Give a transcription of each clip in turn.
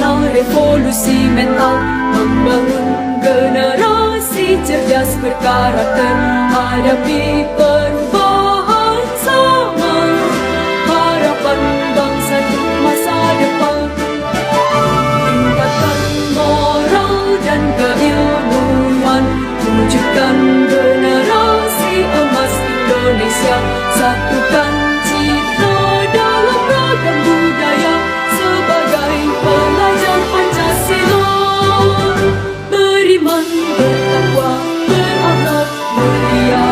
menang revolusi mental, membangun generasi cerdas berkarakter, hadapi perubahan sama, harapan bangsa untuk masa depan. Tingkatkan moral dan keilmuan, wujudkan generasi emas Indonesia, satukan citra dalam ragam budaya sebagai pelajar Pancasila. Beriman, bertakwa, berakhlak mulia,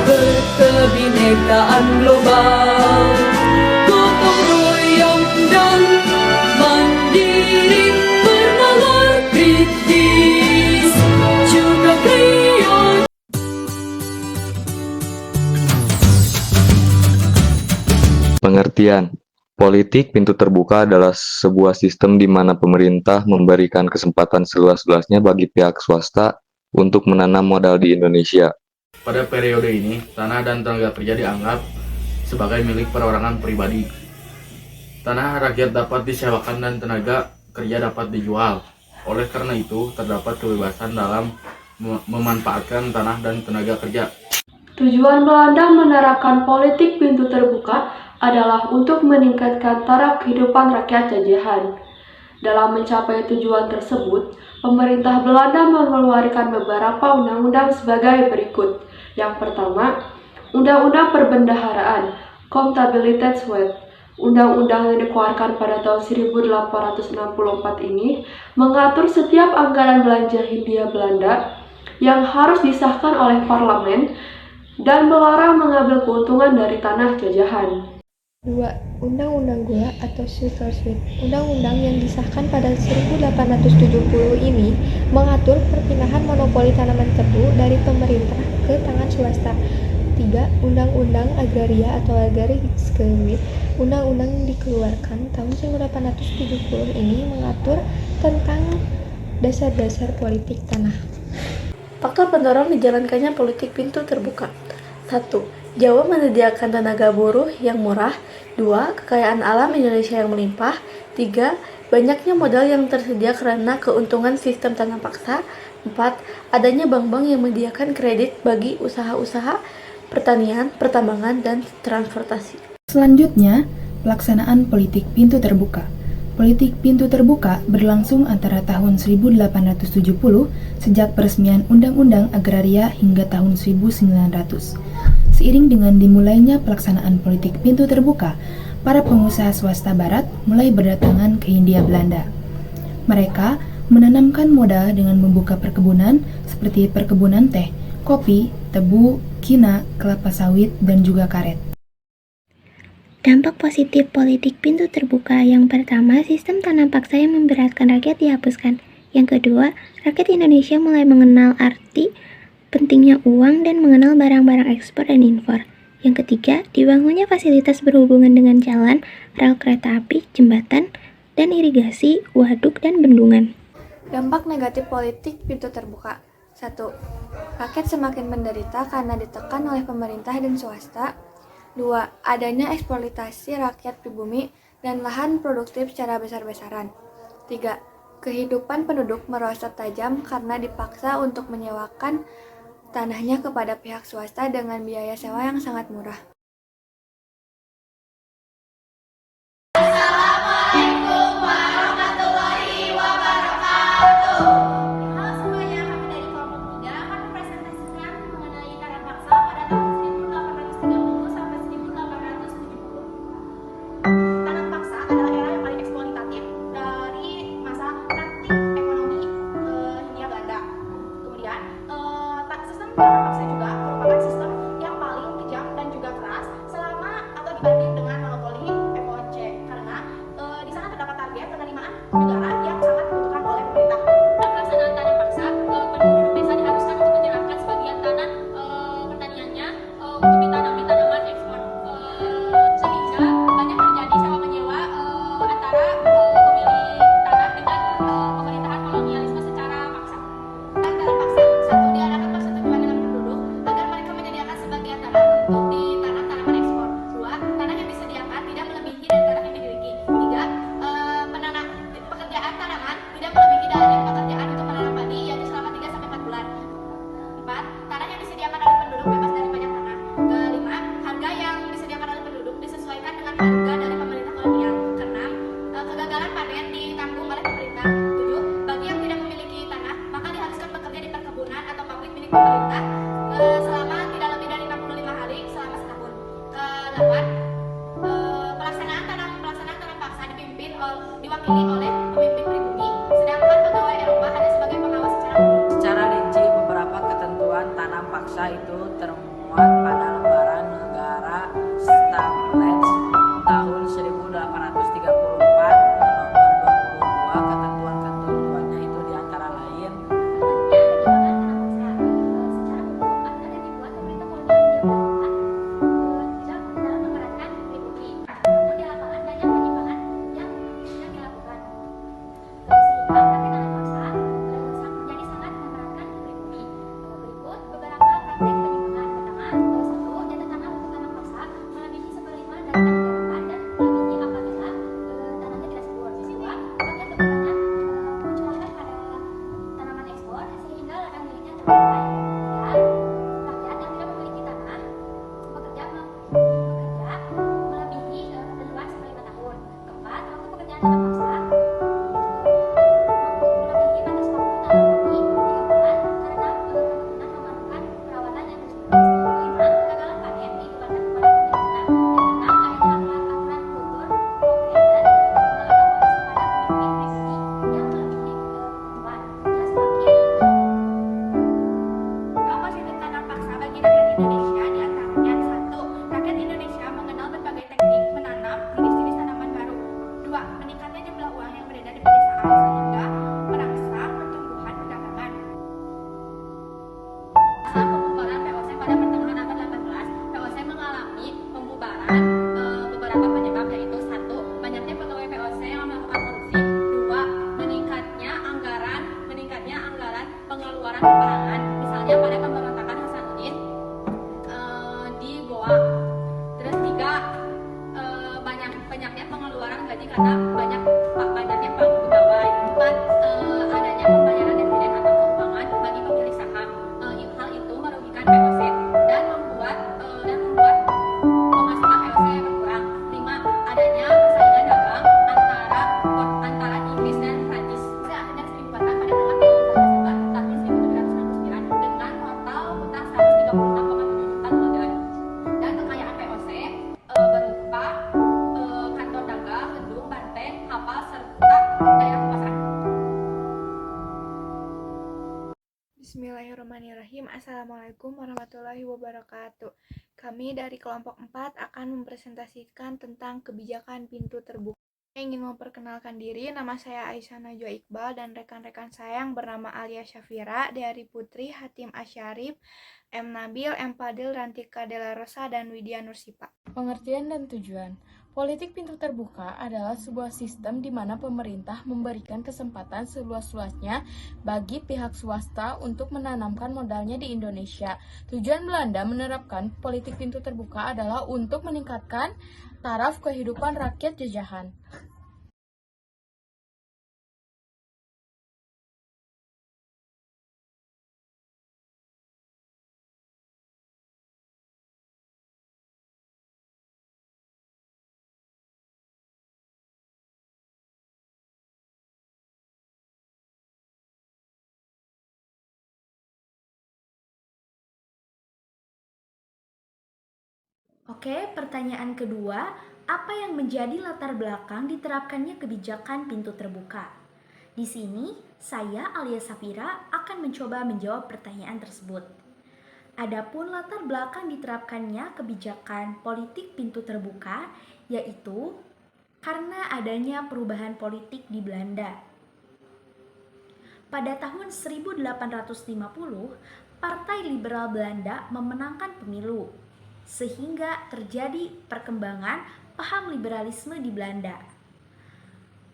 berkebinekaan global, gotong royong dan mandiri, bernalar kritis juga kreatif. Pengertian. Politik pintu terbuka adalah sebuah sistem di mana pemerintah memberikan kesempatan seluas-luasnya bagi pihak swasta untuk menanam modal di Indonesia. Pada periode ini, tanah dan tenaga kerja dianggap sebagai milik perorangan pribadi. Tanah rakyat dapat disewakan dan tenaga kerja dapat dijual. Oleh karena itu, terdapat kebebasan dalam memanfaatkan tanah dan tenaga kerja. Tujuan Belanda menerapkan politik pintu terbuka adalah untuk meningkatkan taraf kehidupan rakyat jajahan. Dalam mencapai tujuan tersebut, pemerintah Belanda mengeluarkan beberapa undang-undang sebagai berikut. Yang pertama, Undang-Undang Perbendaharaan, Contabiliteitswet. Undang-undang yang dikeluarkan pada tahun 1864 ini mengatur setiap anggaran belanja Hindia Belanda yang harus disahkan oleh parlemen dan melarang mengambil keuntungan dari tanah jajahan. 2. Undang-Undang Gula atau Suikerswet. Undang-undang yang disahkan pada 1870 ini mengatur perpindahan monopoli tanaman tebu dari pemerintah ke tangan swasta. 3. Undang-Undang Agraria atau Agraringsgewet. Undang-undang yang dikeluarkan tahun 1870 ini mengatur tentang dasar-dasar politik tanah. Faktor pendorong dijalankannya politik pintu terbuka. 1. Jawa menyediakan tenaga buruh yang murah. 2. Kekayaan alam Indonesia yang melimpah. 3. Banyaknya modal yang tersedia karena keuntungan sistem tanah paksa. 4. Adanya bank-bank yang menyediakan kredit bagi usaha-usaha pertanian, pertambangan, dan transportasi. Selanjutnya, pelaksanaan politik pintu terbuka. Politik pintu terbuka berlangsung antara tahun 1870 sejak peresmian Undang-Undang Agraria hingga tahun 1900. Seiring dengan dimulainya pelaksanaan politik pintu terbuka, para pengusaha swasta barat mulai berdatangan ke Hindia Belanda. Mereka menanamkan modal dengan membuka perkebunan seperti perkebunan teh, kopi, tebu, kina, kelapa sawit, dan juga karet. Dampak positif politik pintu terbuka yang pertama, sistem tanah paksa yang memberatkan rakyat dihapuskan. Yang kedua, rakyat Indonesia mulai mengenal arti pentingnya uang dan mengenal barang-barang ekspor dan impor. Yang ketiga, dibangunnya fasilitas berhubungan dengan jalan, rel kereta api, jembatan, dan irigasi, waduk, dan bendungan. Dampak negatif politik pintu terbuka. 1. Rakyat semakin menderita karena ditekan oleh pemerintah dan swasta. 2. Adanya eksploitasi rakyat pribumi dan lahan produktif secara besar-besaran. 3. Kehidupan penduduk merosot tajam karena dipaksa untuk menyewakan tanahnya kepada pihak swasta dengan biaya sewa yang sangat murah. Assalamualaikum warahmatullahi wabarakatuh. Halo semuanya, kami dari kelompok 3 akan mempresentasikan mengenai tanah paksa pada tahun 1830 sampai 1870. Tanah paksa adalah era yang paling eksploitatif dari masa praktik ekonomi Hindia Belanda. Kemudian, sistem tanah paksa juga merupakan sistem yang paling kejam dan juga keras selama atau dibanding dengan monopoli FOC karena di sana terdapat target penerimaan negara yang sangat dibutuhkan oleh pemerintah. Pelaksanaan tanah paksa, penduduk desa diharuskan untuk menyerahkan sebagian tanah pertaniannya untuk ditanami tanaman ekspor, sehingga banyak terjadi sewa menyewa antara pemilik tanah dengan pemerintahan kolonialisme secara paksa. Tanah paksa, 1. Diadakan persetujuan dengan penduduk agar mereka menyediakan sebagian tanah untuk ditanam tanaman ekspor. 2. Tanah yang disediakan tidak melebihi dari tanah yang dimiliki. 3. Pekerjaan Bismillahirrahmanirrahim. Assalamualaikum warahmatullahi wabarakatuh. Kami dari kelompok 4 akan mempresentasikan tentang kebijakan pintu terbuka. Saya ingin memperkenalkan diri, nama saya Aisyah Najwa Iqbal dan rekan-rekan saya yang bernama Alia Syafira, Deari Putri, Hatim Asyarif, M. Nabil, M. Fadil, Rantika Dela Rosa, dan Widya Nursipa. Pengertian dan tujuan. Politik pintu terbuka adalah sebuah sistem di mana pemerintah memberikan kesempatan seluas-luasnya bagi pihak swasta untuk menanamkan modalnya di Indonesia. Tujuan Belanda menerapkan politik pintu terbuka adalah untuk meningkatkan taraf kehidupan rakyat jajahan. Oke, pertanyaan kedua, apa yang menjadi latar belakang diterapkannya kebijakan pintu terbuka? Di sini, saya Alia Safira akan mencoba menjawab pertanyaan tersebut. Adapun latar belakang diterapkannya kebijakan politik pintu terbuka, yaitu karena adanya perubahan politik di Belanda. Pada tahun 1850, Partai Liberal Belanda memenangkan pemilu, sehingga terjadi perkembangan paham liberalisme di Belanda.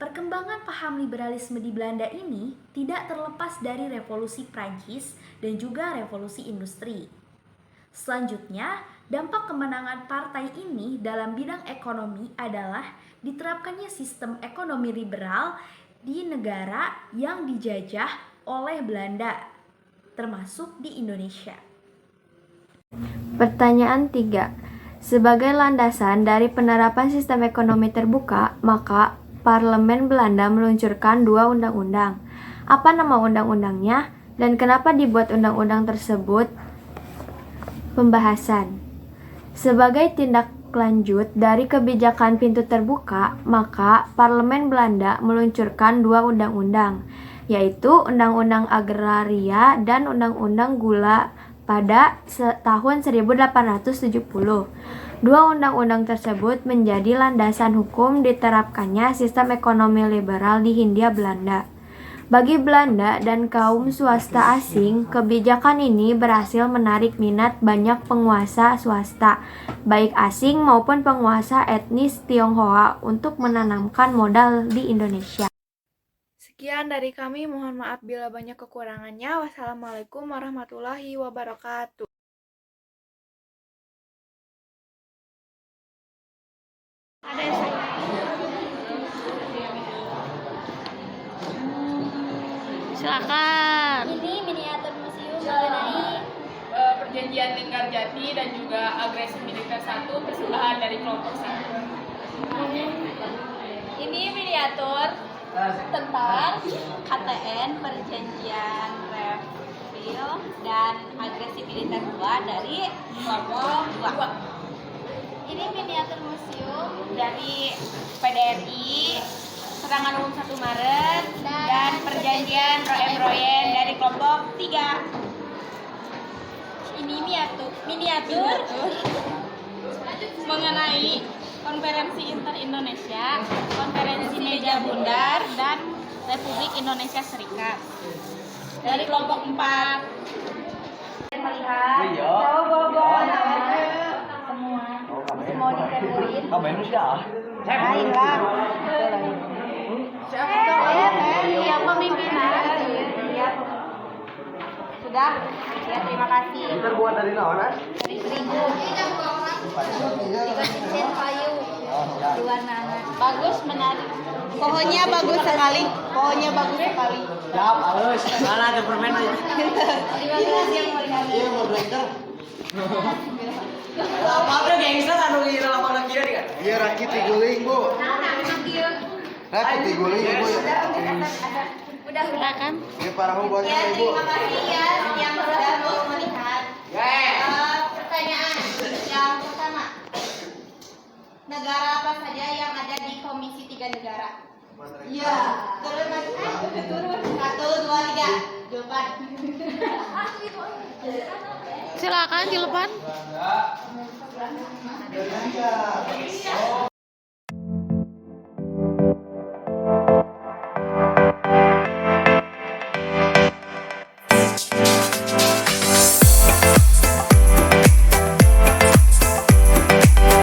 Perkembangan paham liberalisme di Belanda ini tidak terlepas dari revolusi Prancis dan juga revolusi industri. Selanjutnya, dampak kemenangan partai ini dalam bidang ekonomi adalah diterapkannya sistem ekonomi liberal di negara yang dijajah oleh Belanda, termasuk di Indonesia. Pertanyaan 3. Sebagai landasan dari penerapan sistem ekonomi terbuka, maka Parlemen Belanda meluncurkan 2 undang-undang. Apa nama undang-undangnya dan kenapa dibuat undang-undang tersebut? Pembahasan. Sebagai tindak lanjut dari kebijakan pintu terbuka, maka Parlemen Belanda meluncurkan 2 undang-undang, yaitu Undang-Undang Agraria dan Undang-Undang Gula pada tahun 1870. 2 undang-undang tersebut menjadi landasan hukum diterapkannya sistem ekonomi liberal di Hindia Belanda. Bagi Belanda dan kaum swasta asing, kebijakan ini berhasil menarik minat banyak penguasa swasta, baik asing maupun penguasa etnis Tionghoa untuk menanamkan modal di Indonesia. Sekian dari kami, mohon maaf bila banyak kekurangannya. Wassalamualaikum warahmatullahi wabarakatuh. Silakan. Ini miniatur museum mengenai Perjanjian Linggarjati dan juga agresi militer 1 persembahan dari kelompok 1. ini miniatur tentang KTN Perjanjian Revel dan agresi militer 2 dari kelompok 2. Ini miniatur museum Dari PDRI, serangan umum 1 Maret, dan perjanjian Roem-Royen dari kelompok 3. ini miniatur Mengenai Konferensi Inter-Indonesia, Konferensi Meja Bundar, dan Republik Indonesia Serikat dari kelompok 4. melihat bawa semua dikeluarin lain lah yang pemimpinan ya sudah ya terima kasih Terbuat dari naon, dari seribu desain kayu diwarna bagus menarik Pohonnya bagus sekali. Siap, halus. Mana ada permen aja. terima kasih yang melihat Iya, mau blender. Apa tuh gangster anu di lapangan kiri kan? Iya, rakit tiguling, Bu. Rakit tiguling, Bu. udah Silakan. Ini para buatnya, ya Ibu. terima kasih ya yang sudah mau melihat pertanyaan yang pertama negara apa saja yang ada di Komisi 3 negara? Iya. Turun. 1, 2, 3. Jawaban. Silakan di depan.